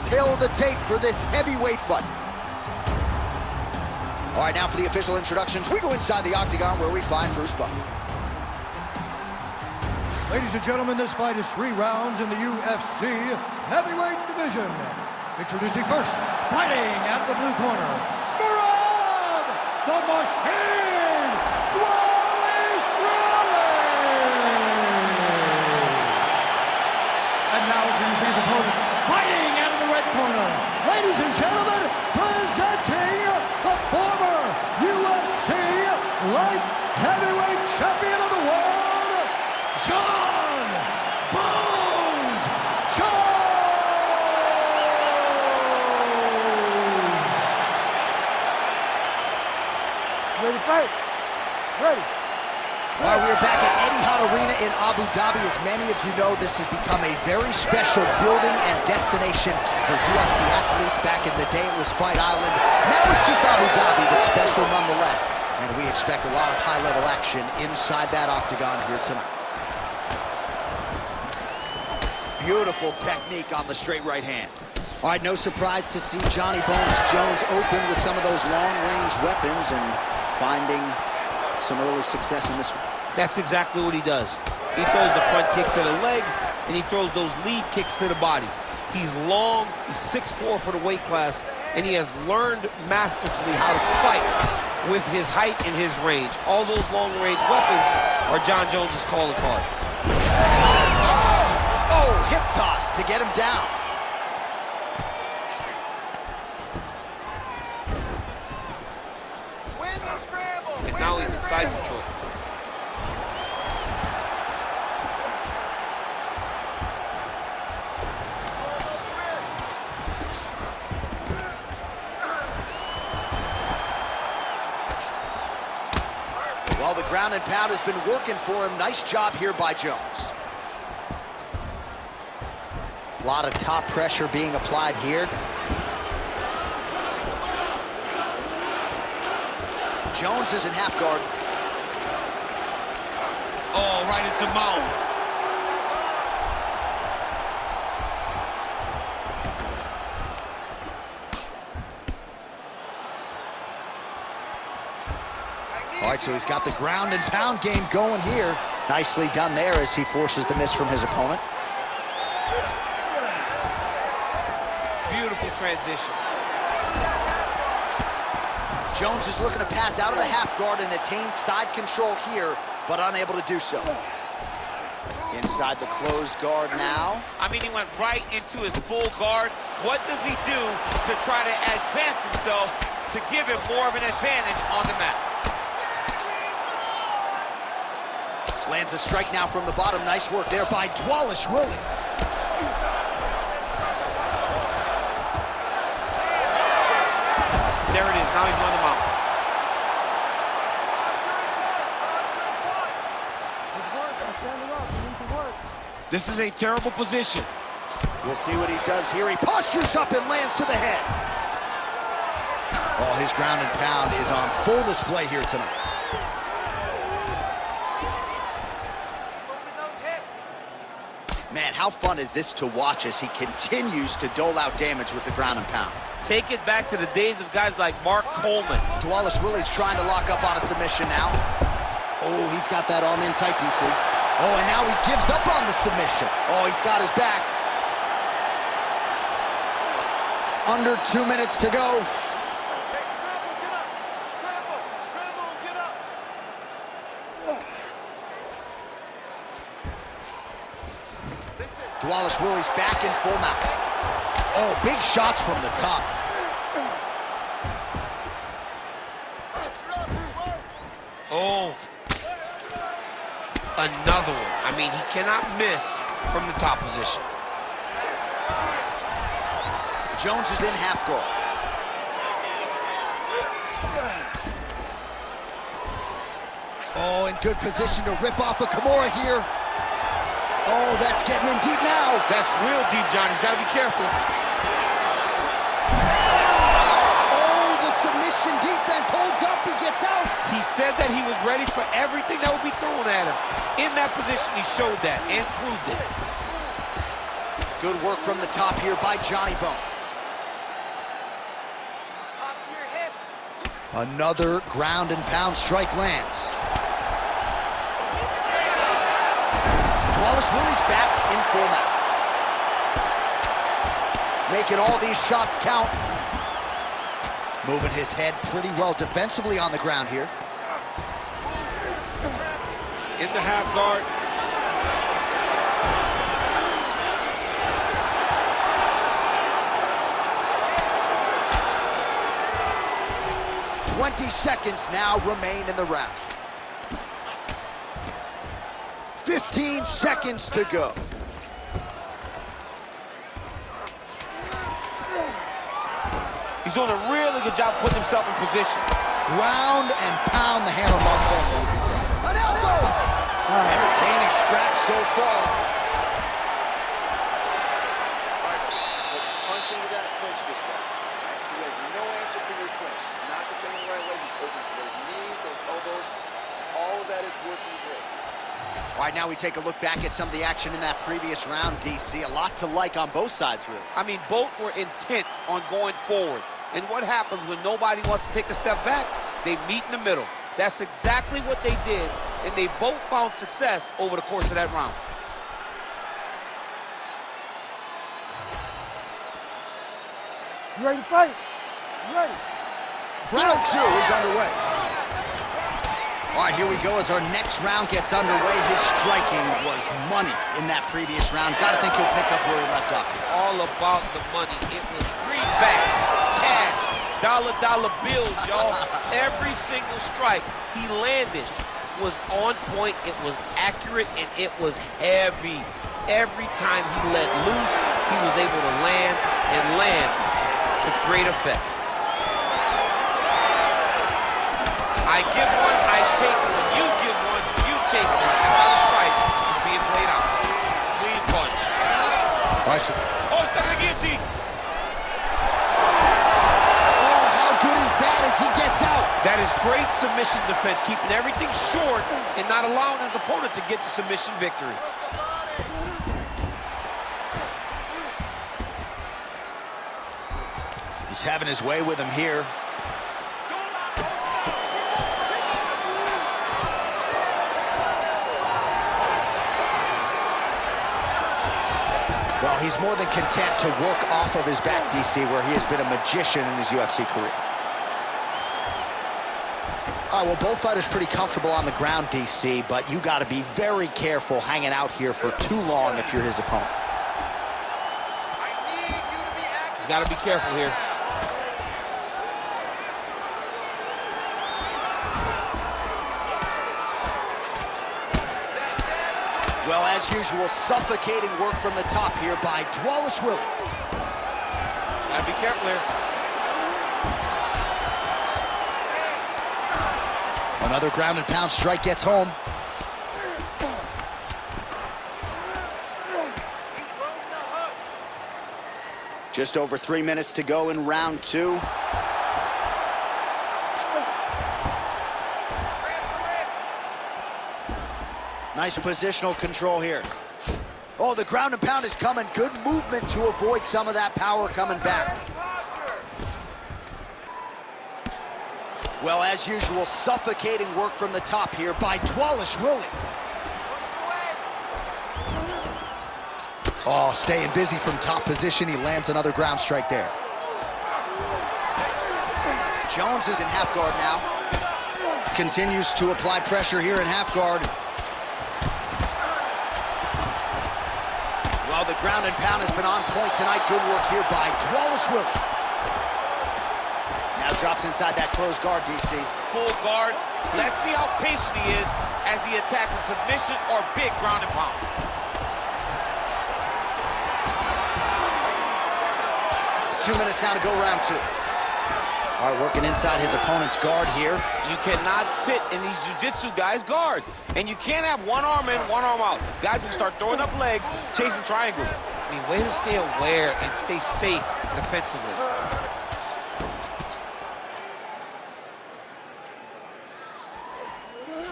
tail of the tape for this heavyweight fight. All right, now for the official introductions, we go inside the octagon where we find Bruce Buffer. Ladies and gentlemen, this fight is 3 rounds in the UFC heavyweight division. Introducing first, fighting out of the blue corner, Merab Dvalishvili! And now introducing his opponent, fighting out of the red corner, ladies and gentlemen, presenting the former UFC light heavyweight champion of the world, Jon Bones Jones! Ready to fight? Ready. All right, we're back at Etihad Arena in Abu Dhabi. As many of you know, this has become a very special building and destination for UFC athletes. Back in the day, it was Fight Island. Now it's just Abu Dhabi, but special nonetheless. And we expect a lot of high-level action inside that octagon here tonight. Beautiful technique on the straight right hand. All right, no surprise to see Johnny Bones Jones open with some of those long-range weapons and finding some early success in this one. That's exactly what he does. He throws the front kick to the leg, and he throws those lead kicks to the body. He's long, he's 6'4" for the weight class, and he has learned masterfully how to fight with his height and his range. All those long-range weapons are Jon Jones' calling card. Oh, hip toss to get him down. And now he's in side control. Well, the ground and pound has been working for him. Nice job here by Jones. A lot of top pressure being applied here. Jones is in half guard. Oh, right into mount. All right, so he's got the ground and pound game going here. Nicely done there as he forces the miss from his opponent. Beautiful transition. Jones is looking to pass out of the half guard and attain side control here, but unable to do so. Inside the closed guard now. I mean, he went right into his full guard. What does he do to try to advance himself to give him more of an advantage on the mat? Lands a strike now from the bottom. Nice work there by Dvalishvili. There it is. Now he's on the mount. This is a terrible position. We'll see what he does here. He postures up and lands to the head. Oh, his ground and pound is on full display here tonight. Man, how fun is this to watch as he continues to dole out damage with the ground and pound. Take it back to the days of guys like Mark Coleman. Dvalishvili's trying to lock up on a submission now. Oh, he's got that arm in tight, DC. Oh, and now he gives up on the submission. Oh, he's got his back. Under 2 minutes to go. Hey, scramble, get up. Scramble, scramble, and get up. Listen. Dvalishvili's back in full mount. Oh, big shots from the top. Oh. Another one. I mean, he cannot miss from the top position. Jones is in half guard. Oh, in good position to rip off a Kimura here. Oh, that's getting in deep now. That's real deep, John. He's got to be careful. Oh, the submission defense holds up. He gets out. He said that he was ready for everything that would be thrown at him. In that position, he showed that and proved it. Good work from the top here by Johnny Bone. Pop your hips. Another ground and pound strike lands. Dvalishvili's back in full mount. Making all these shots count. Moving his head pretty well defensively on the ground here. In the half guard. 20 seconds now remain in the round. 15 seconds to go. He's doing a really good job putting himself in position. Ground and pound the hammer mark. An elbow! Entertaining scrap so far. All right, let's punch into that clinch this way. All right? He has no answer for your clinch. He's not defending the right leg. He's open for those knees, those elbows. All of that is working great. All right, now we take a look back at some of the action in that previous round, DC. A lot to like on both sides, really. I mean, both were intent on going forward. And what happens when nobody wants to take a step back? They meet in the middle. That's exactly what they did, and they both found success over the course of that round. You ready to fight? You ready? Round 2 is underway. All right, here we go as our next round gets underway. His striking was money in that previous round. Gotta think he'll pick up where he left off. All about the money. It was greenback, cash, dollar bills, y'all. Every single strike he landed was on point. It was accurate, and it was heavy. Every time he let loose, he was able to land to great effect. I give one, I take one. You give one, you take one. That's how this fight is being played out. Clean punch. All right, so Oh, stuck in the guillotine. oh, how good is that as he gets out? That is great submission defense, keeping everything short and not allowing his opponent to get the submission victory. He's having his way with him here. Well, he's more than content to work off of his back, DC, where he has been a magician in his UFC career. All right, well, both fighters pretty comfortable on the ground, DC, but you got to be very careful hanging out here for too long if you're his opponent. I need you to be active. He's got to be careful here. Well, as usual, suffocating work from the top here by Dvalishvili. Got to be careful here. Another ground and pound strike gets home. He's loading the hook. Just over 3 minutes to go in round 2. Nice positional control here. Oh, the ground and pound is coming. Good movement to avoid some of that power coming back. Well, as usual, suffocating work from the top here by Dvalishvili. Oh, staying busy from top position. He lands another ground strike there. Jones is in half guard now. Continues to apply pressure here in half guard. Well, the ground and pound has been on point tonight. Good work here by Dvalishvili. Now drops inside that closed guard, DC. Full guard. Let's see how patient he is as he attacks a submission or big ground and pound. 2 minutes now to go round 2. All right, working inside his opponent's guard here. You cannot sit in these jiu-jitsu guys' guards. And you can't have one arm in, one arm out. Guys will start throwing up legs, chasing triangles. I mean, way to stay aware and stay safe defensively.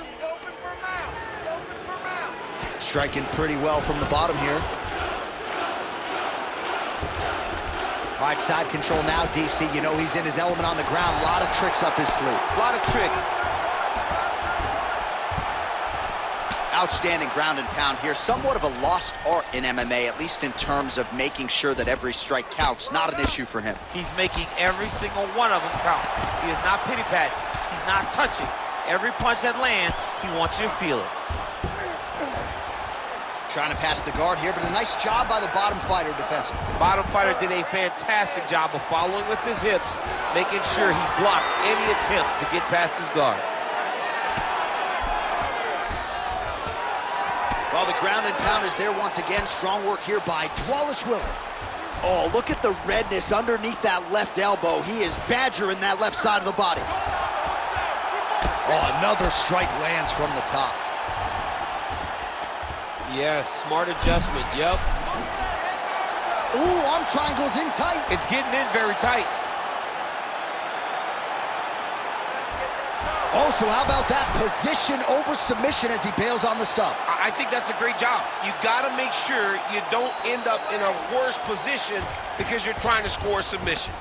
He's open for mount. He's open for mount. Striking pretty well from the bottom here. All right, side control now, DC. You know he's in his element on the ground. A lot of tricks up his sleeve. A lot of tricks. Outstanding ground and pound here. Somewhat of a lost art in MMA, at least in terms of making sure that every strike counts. Not an issue for him. He's making every single one of them count. He is not pity-patting. He's not touching. Every punch that lands, he wants you to feel it. Trying to pass the guard here, but a nice job by the bottom fighter defensively. Bottom fighter did a fantastic job of following with his hips, making sure he blocked any attempt to get past his guard. Well, the ground and pound is there once again. Strong work here by Dvalishvili. Oh, look at the redness underneath that left elbow. He is badgering that left side of the body. Oh, another strike lands from the top. Yes, smart adjustment, yep. Ooh, arm triangles in tight. It's getting in very tight. Oh, so how about that position over submission as he bails on the sub? I think that's a great job. You gotta make sure you don't end up in a worse position because you're trying to score a submission.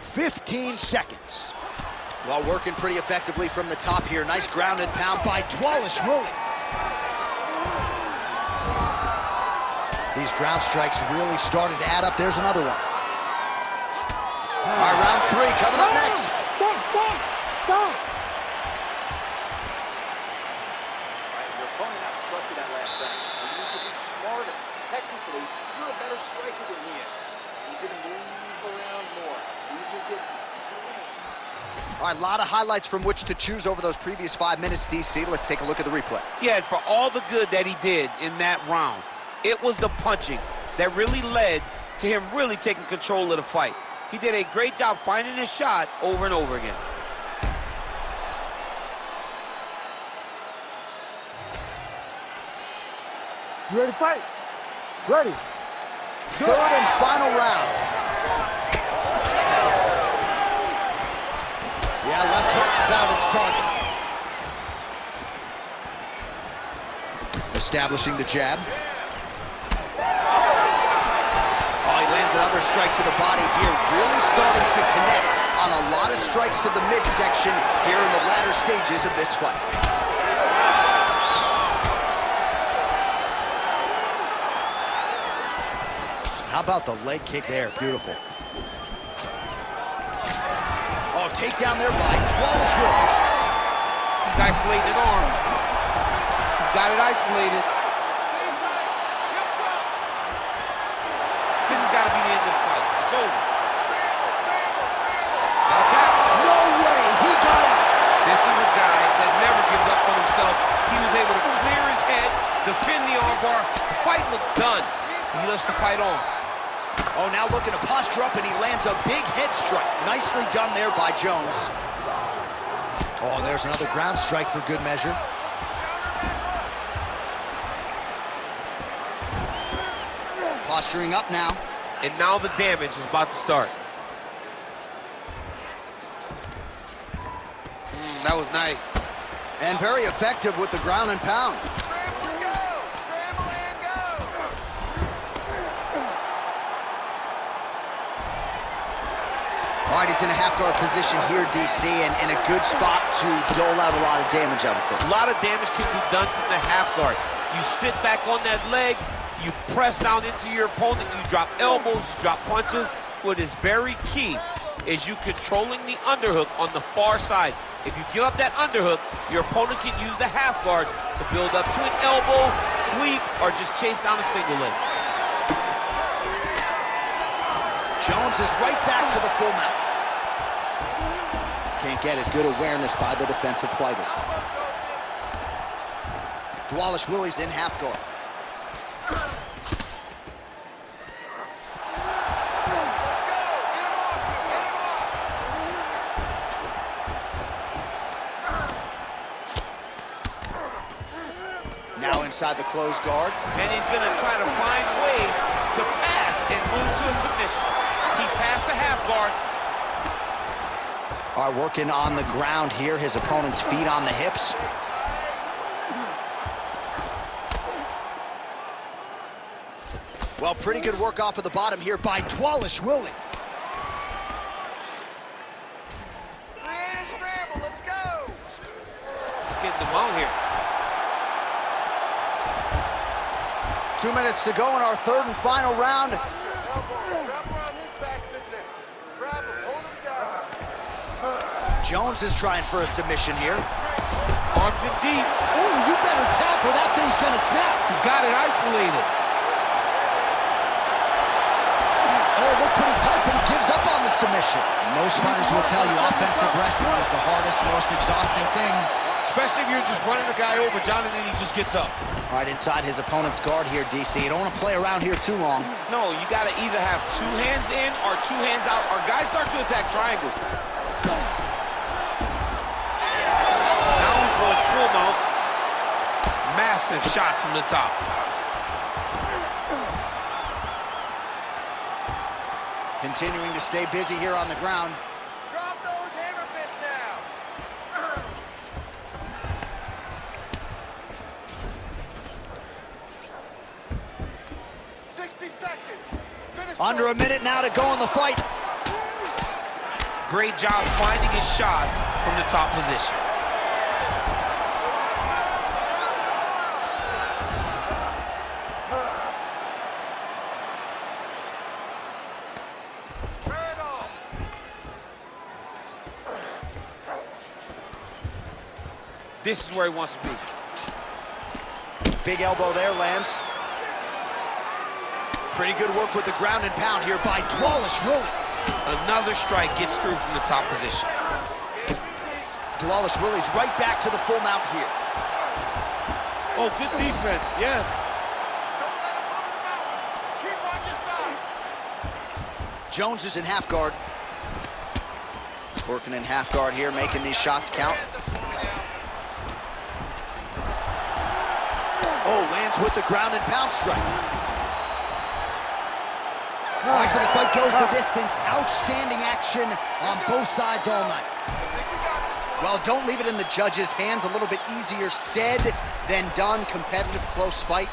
15 seconds. Well, working pretty effectively from the top here. Nice ground and pound by Dvalishvili. These ground strikes really started to add up. There's another one. All right, round 3 coming up next. Stop! Your opponent outstruck you that last round. You need to be smarter. Technically, you're a better striker than he is. You need to move around more. Use your distance. Use your range. All right, a lot of highlights from which to choose over those previous 5 minutes, DC. Let's take a look at the replay. Yeah, and for all the good that he did in that round, it was the punching that really led to him really taking control of the fight. He did a great job finding his shot over and over again. You ready to fight? Ready. Third and final round. Yeah, left hook found its target. Establishing the jab. Oh, he lands another strike to the body here. Really starting to connect on a lot of strikes to the midsection here in the latter stages of this fight. How about the leg kick there? Beautiful. Oh, takedown there by Dvalishvili. He's isolating an arm. He's got it isolated. This has got to be the end of the fight. It's over. Got a tap. No way, he got out. This is a guy that never gives up on himself. He was able to clear his head, defend the armbar. The fight looked done. He lets the fight on. Oh, now looking to posture up, and he lands a big head strike. Nicely done there by Jones. Oh, there's another ground strike for good measure. Posturing up now. And now the damage is about to start. That was nice. And very effective with the ground and pound. Scramble and go! Scramble and go! All right, he's in a half-guard position here, DC, and in a good spot to dole out a lot of damage out of this. A lot of damage can be done from the half guard. You sit back on that leg, you press down into your opponent, you drop elbows, you drop punches. What is very key is you controlling the underhook on the far side. If you give up that underhook, your opponent can use the half guard to build up to an elbow, sweep, or just chase down a single leg. Jones is right back to the full mount. Can't get it. Good awareness by the defensive fighter. Dvalishvili's in half guard. Let's go! Get him off you! Get him off! Now inside the closed guard. And he's going to try to find ways to pass and move to a submission. He passed the half guard. Are working on the ground here. His opponent's feet on the hips. Well, pretty good work off of the bottom here by Dvalishvili. Create a scramble. Let's go. He's getting them out here. 2 minutes to go in our third and final round. Grab around his back, Fiznek. Grab him, hold him down. Jones is trying for a submission here. Arms in deep. Oh, you better tap or that thing's gonna snap. He's got it isolated. Oh, look pretty tight, but he gives up on the submission. Most fighters will tell you offensive wrestling is the hardest, most exhausting thing. Especially if you're just running the guy over, John, and then he just gets up. All right, inside his opponent's guard here, DC. You don't want to play around here too long. No, you got to either have 2 hands in or 2 hands out, or guys start to attack triangles. Now he's going full mount. Massive shot from the top. Continuing to stay busy here on the ground. Drop those hammer fists now. 60 seconds. Finish Under a minute now to go in the fight. Great job finding his shots from the top position. This is where he wants to be. Big elbow there, lands. Pretty good work with the ground and pound here by Dvalishvili. Another strike gets through from the top position. Dvalishvili's right back to the full mount here. Oh, good defense, yes. Don't let him move him out. Keep on your side. Jones is in half guard. Working in half guard here, making these shots count. Oh, lands with the ground and pound strike. All right, so the fight goes the distance. Outstanding action on both sides all night. I think we got this one. Well, don't leave it in the judges' hands. A little bit easier said than done. Competitive, close fight.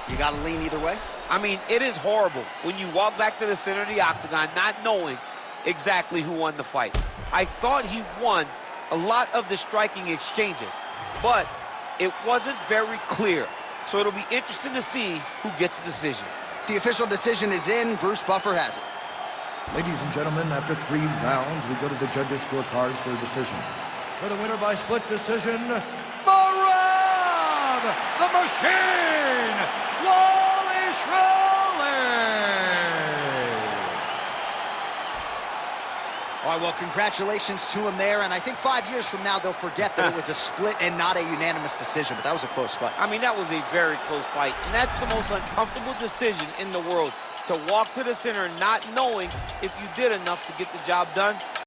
You got to lean either way. I mean, it is horrible when you walk back to the center of the octagon not knowing exactly who won the fight. I thought he won a lot of the striking exchanges, but it wasn't very clear. So it'll be interesting to see who gets the decision. The official decision is in. Bruce Buffer has it. Ladies and gentlemen, after 3 rounds, we go to the judges' scorecards for a decision. For the winner by split decision, Merab the Machine Dvalishvili! All right, well, congratulations to him there. And I think 5 years from now, they'll forget that it was a split and not a unanimous decision. But that was a close fight. I mean, that was a very close fight. And that's the most uncomfortable decision in the world, to walk to the center not knowing if you did enough to get the job done.